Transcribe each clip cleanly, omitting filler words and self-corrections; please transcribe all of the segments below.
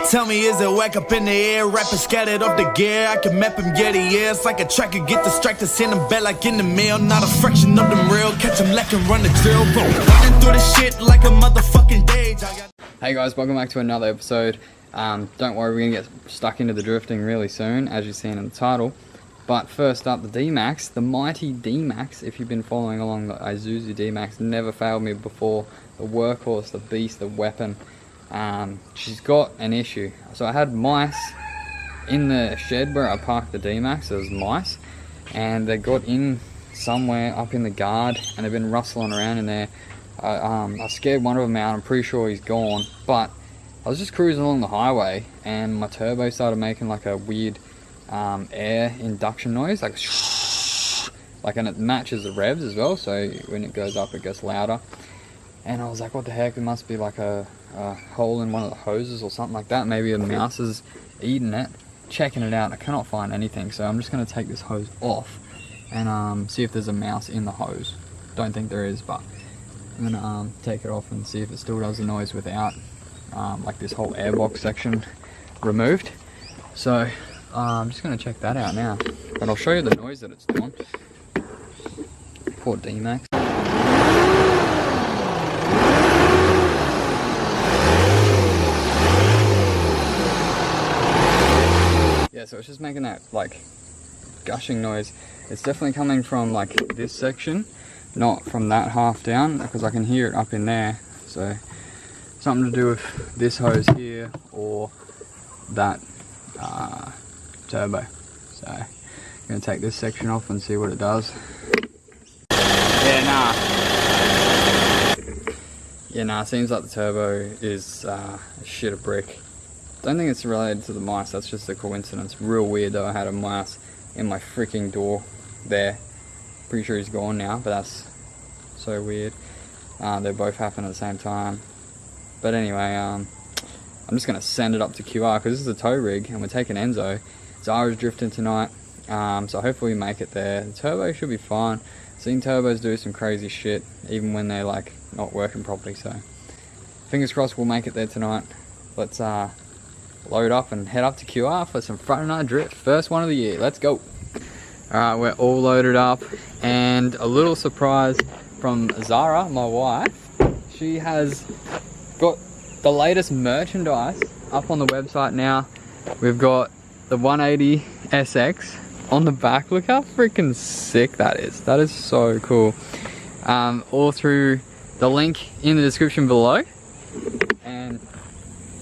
Tell me, is it whack up in the air? Rapping scattered off the gear. I can map him, yeah, yeah. It's like a tracker, get distracted, send him back like in the mail. Not a fraction of them real. Catch him lacking, run the drill. Running through the shit like a motherfucking dage. Hey guys, welcome back to another episode. Don't worry, we're gonna get stuck into the drifting really soon, as you've seen in the title. But first up, the D-Max, the mighty D-Max. If you've been following along, the Isuzu D-Max never failed me before. The workhorse, the beast, the weapon. She's got an issue. So I had mice in the shed where I parked the D-Max. There was mice, and they got in somewhere up in the guard, and they've been rustling around in there. I scared one of them out. I'm pretty sure he's gone, but I was just cruising along the highway, and my turbo started making like a weird air induction noise, like and it matches the revs as well, so when it goes up it gets louder. And I was like, what the heck, it must be like a hole in one of the hoses or something like that. Maybe a mouse is eating it. Checking it out, I cannot find anything, so I'm just going to take this hose off and see if there's a mouse in the hose. Don't think there is, but I'm going to take it off and see if it still does the noise without like this whole airbox section removed. So I'm just going to check that out now, but I'll show you the noise that it's doing. Poor D-Max. Yeah, so it's just making that like gushing noise. It's definitely coming from like this section, not from that half down, because I can hear it up in there. So something to do with this hose here or that turbo. So I'm gonna take this section off and see what it does. Yeah, nah, seems like the turbo is shit a brick. Don't think it's related to the mice, that's just a coincidence. Real weird though, I had a mouse in my freaking door there. Pretty sure he's gone now, but that's so weird. They both happen at the same time. But anyway, I'm just going to send it up to QR because this is a tow rig and we're taking Enzo. Zara's drifting tonight, so hopefully we make it there. The turbo should be fine. Seen turbos do some crazy shit even when they're like not working properly, so fingers crossed we'll make it there tonight. Let's load up and head up to QR for some Friday night drift. First one of the year, let's go. Alright, we're all loaded up, and a little surprise from Zara, my wife. She has got the latest merchandise up on the website now. We've got the 180 SX on the back. Look how freaking sick that is. That is so cool. All through the link in the description below. And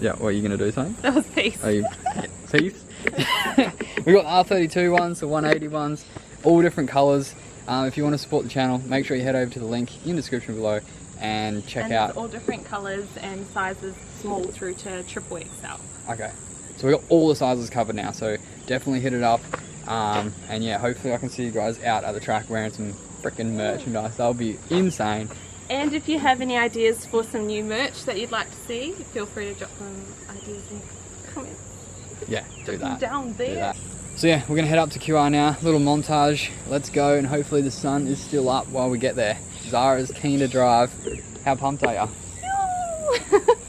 yeah, what are you gonna do, something? That was peace. Are you, peace? We got R32 ones, the 180 ones, all different colours. If you want to support the channel, make sure you head over to the link in the description below and check out. All different colours and sizes, small through to triple XL. Okay, so we got all the sizes covered now, so definitely hit it up. And yeah, hopefully I can see you guys out at the track wearing some freaking merchandise. That'll be insane. And if you have any ideas for some new merch that you'd like to see, feel free to drop them ideas in the comments. Yeah, do that. Down there. Do that. So yeah, we're gonna head up to QR now. Little montage. Let's go, and hopefully the sun is still up while we get there. Zara's keen to drive. How pumped are ya?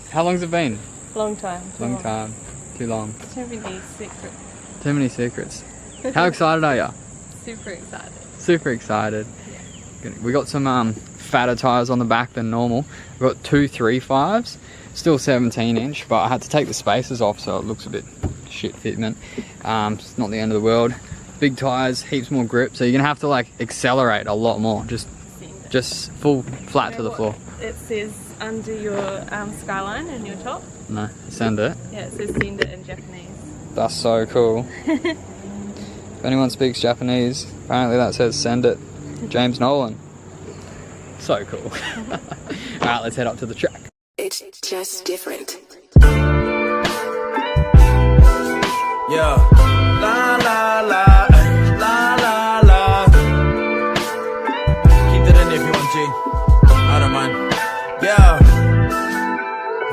How long's it been? Long time. Long time. Too long. Too many secrets. Too many secrets. How excited are ya? Super excited. Super excited. We got some fatter tyres on the back than normal. We've got two 3.5s, still 17-inch, but I had to take the spacers off so it looks a bit shit fitment. It's not the end of the world. Big tyres, heaps more grip, so you're gonna have to like accelerate a lot more. Just full flat to the floor. It says under your skyline and your top. No, send it. Yeah, it says send it in Japanese. That's so cool. If anyone speaks Japanese, apparently that says send it. James Nolland. So cool. Alright, let's head up to the track. It's just different. Yeah. La la la, la la la. Keep that in if you want, G. I don't mind. Yeah.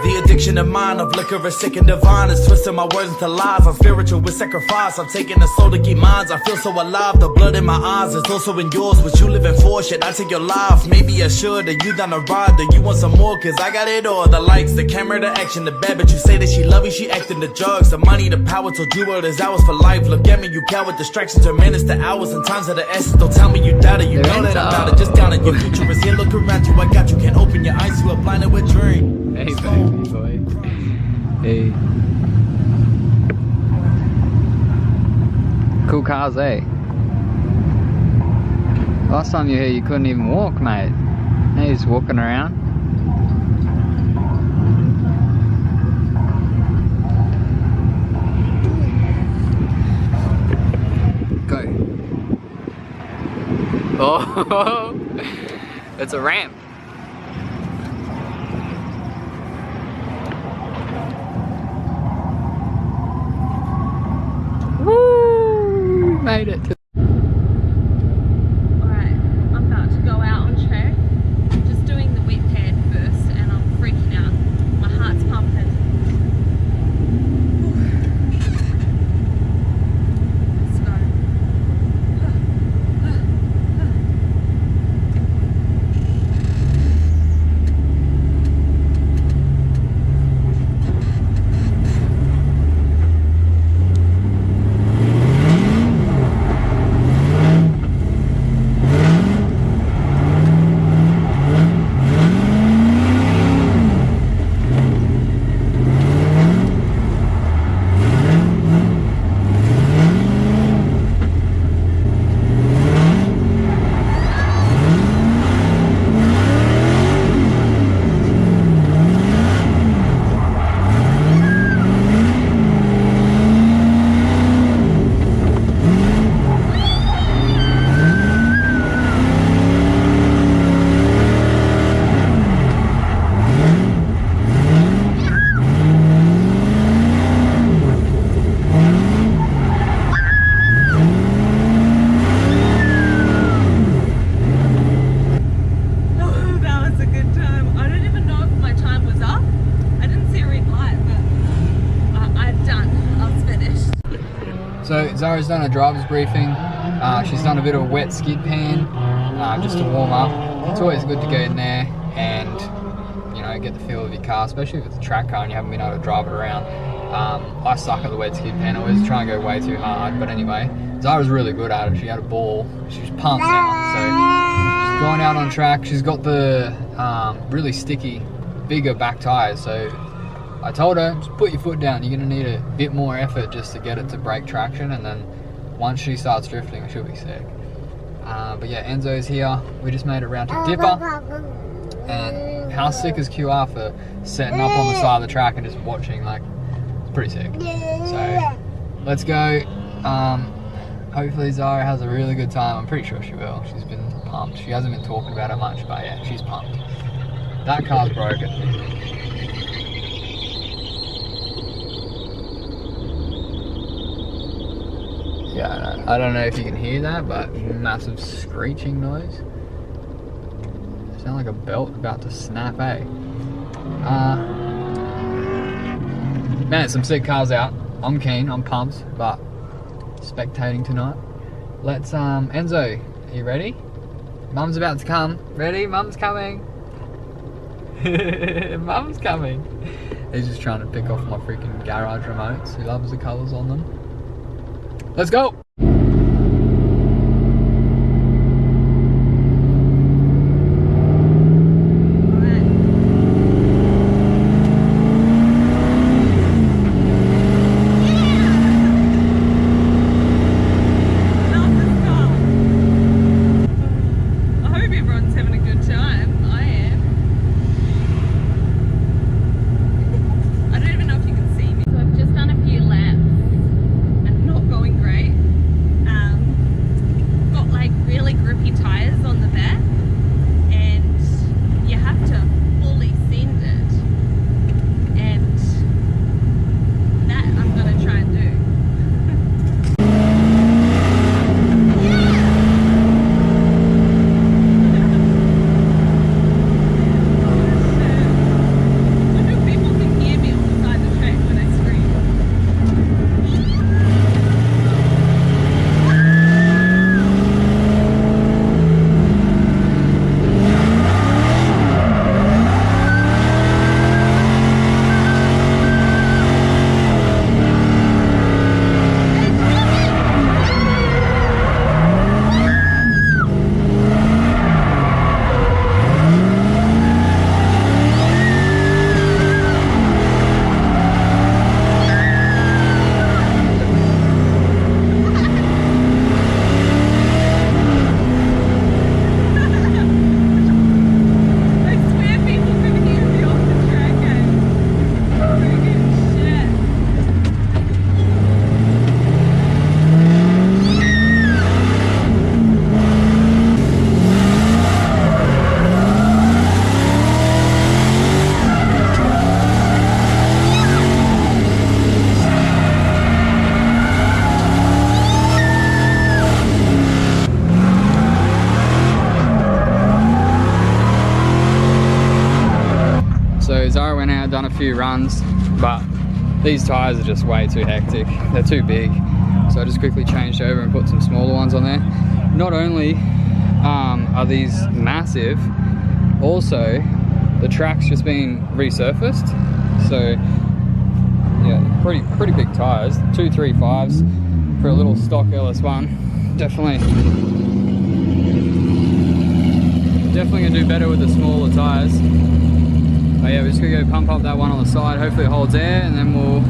The addiction addiction of mine of liquor is sick and divine. It's twisting my words into lies. I'm spiritual with sacrifice. I'm taking the soul to keep minds. I feel so alive. The blood in my eyes is also in yours. What you living for? Shit, I take your life. Maybe I should. Are you down the ride? Do you want some more? Cause I got it all. The lights, the camera, the action, the bad bitch. You say that she love you, she acting the drugs. The money, the power. Told you all there's hours for life. Look at me, you coward. Distractions are minutes to hours and times of the essence. Don't tell me you doubt it. You know that I'm about it. Just down it. Your future is here. Look around you. I got you. Can't open your eyes. You are blinded with dream. Hey, baby boy. Hey. Cool cars, eh? Last time you were here, you couldn't even walk, mate. Now you're just walking around. Go. Oh, it's a ramp. Woo! Made it. Alright, I'm about to go out on track. Just doing the wet pad first and I'm freaking out. My heart's pumping. Let's go. So Zara's done a driver's briefing. She's done a bit of a wet skid pan just to warm up. It's always good to get in there and, you know, get the feel of your car, especially if it's a track car and you haven't been able to drive it around. I suck at the wet skid pan. I always try and go way too hard, but anyway, Zara's really good at it. She had a ball. She's pumped now, so she's going out on track. She's got the really sticky, bigger back tires, so I told her, just put your foot down. You're going to need a bit more effort just to get it to break traction, and then once she starts drifting, she'll be sick. But yeah, Enzo's here. We just made it round to Dipper. And how sick is QR for setting up on the side of the track and just watching? Like, it's pretty sick. So let's go. Hopefully Zara has a really good time. I'm pretty sure she will. She's been pumped. She hasn't been talking about it much, but yeah, she's pumped. That car's broken. Yeah, I don't know if you can hear that, but massive screeching noise. Sound like a belt about to snap, eh? Man, some sick cars out. I'm keen, I'm pumped, but spectating tonight. Let's, Enzo, are you ready? Mum's about to come. Ready? Mum's coming. Mum's coming. He's just trying to pick off my freaking garage remotes. He loves the colours on them. Let's go! Great. done a few runs, but these tyres are just way too hectic. They're too big. So I just quickly changed over and put some smaller ones on there. Not only are these massive, also the track's just been resurfaced. So yeah, pretty big tyres. 235s for a little stock LS1. Definitely gonna do better with the smaller tyres. But yeah, we're just gonna go pump up that one on the side. Hopefully it holds air, and then we'll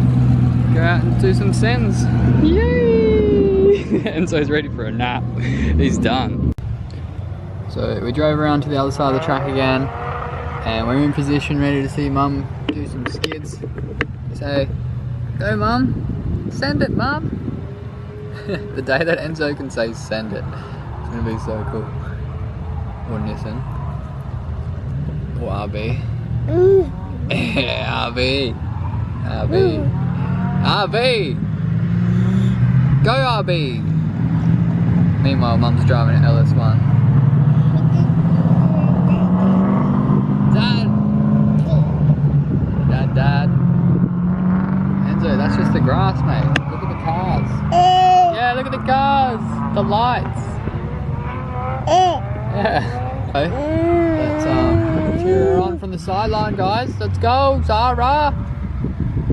go out and do some sends. Yay! Enzo's ready for a nap. He's done. So we drove around to the other side of the track again, and we're in position ready to see Mum do some skids. So, go Mum, send it Mum. The day that Enzo can say send it, it's gonna be so cool. Or Nissan. Or RB. RB. RB. RB. Go RB. Meanwhile, Mum's driving an LS1. Dad. Dad. Enzo, that's just the grass, mate. Look at the cars. Yeah, look at the cars. The lights. Yeah. Let's cheer her on from the sideline, guys. Let's go, Zara.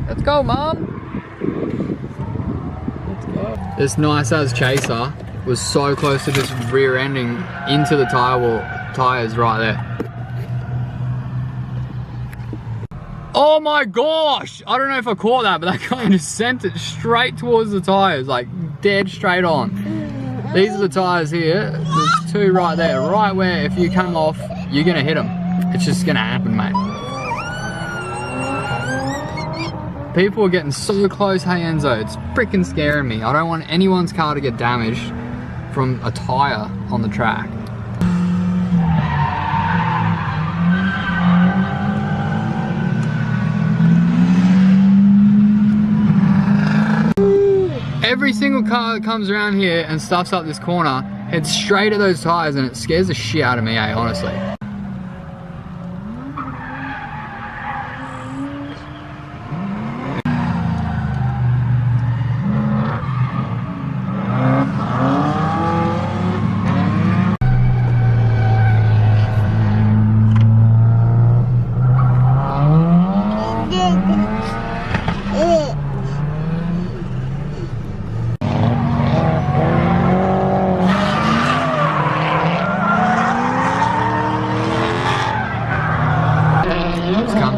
Let's go, Mum. Let's go. This nice as chaser was so close to just rear-ending into the tires right there. Oh my gosh! I don't know if I caught that, but that guy just sent it straight towards the tires, like dead straight on. These are the tires here. There's two right there, right where if you come off, you're gonna hit them. It's just gonna happen, mate. People are getting so close, hey Enzo, it's freaking scaring me. I don't want anyone's car to get damaged from a tire on the track. Every single car that comes around here and stuffs up this corner heads straight at those tires, and it scares the shit out of me, honestly.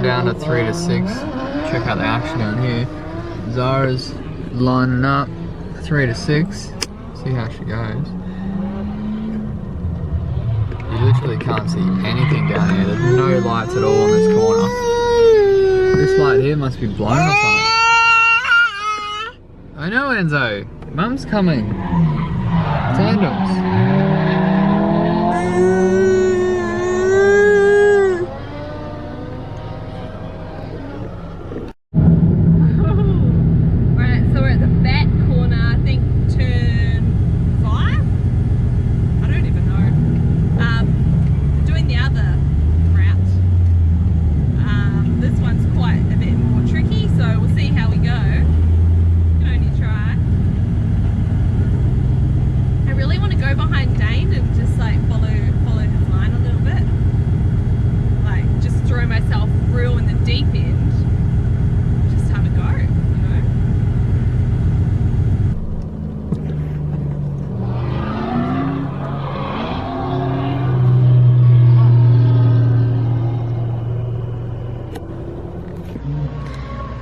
Down to 3 to 6. Check out the action down here. Zara's lining up 3 to 6. See how she goes. You literally can't see anything down here. There's no lights at all on this corner. This light here must be blown or something. I know, Enzo. Mum's coming. Tandems.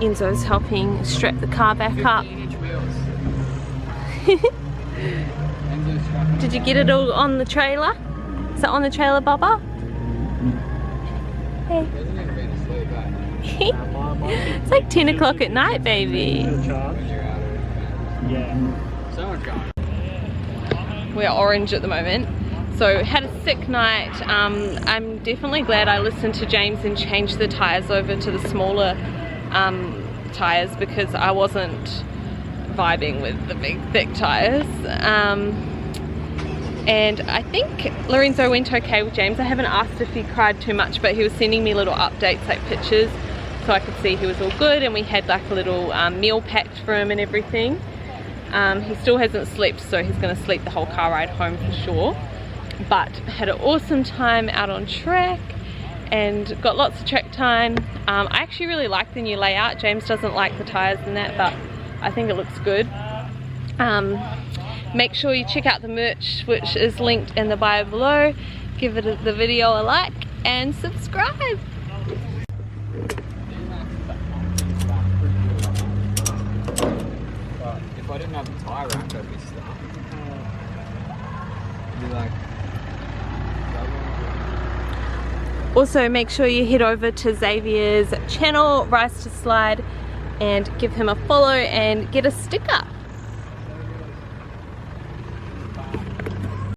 Enzo's helping strap the car back up. Did you get it all on the trailer? Is that on the trailer, Bubba? Hey. It's like 10 o'clock at night, baby. We're orange at the moment. So had a sick night. I'm definitely glad I listened to James and changed the tyres over to the smaller tyres, because I wasn't vibing with the big thick tyres. And I think Lorenzo went okay with James. I haven't asked if he cried too much, but he was sending me little updates, like pictures. so I could see he was all good, and we had like a little meal packed for him and everything. He still hasn't slept, so he's going to sleep the whole car ride home for sure. But had an awesome time out on track and got lots of track time. I actually really like the new layout. James doesn't like the tyres and that, but I think it looks good. Make sure you check out the merch, which is linked in the bio below. Give the video a like and subscribe. If I didn't have the tyre rack, I'd be stuck. It'd be like... Also, make sure you head over to Xavier's channel, Rise to Slide, and give him a follow and get a sticker.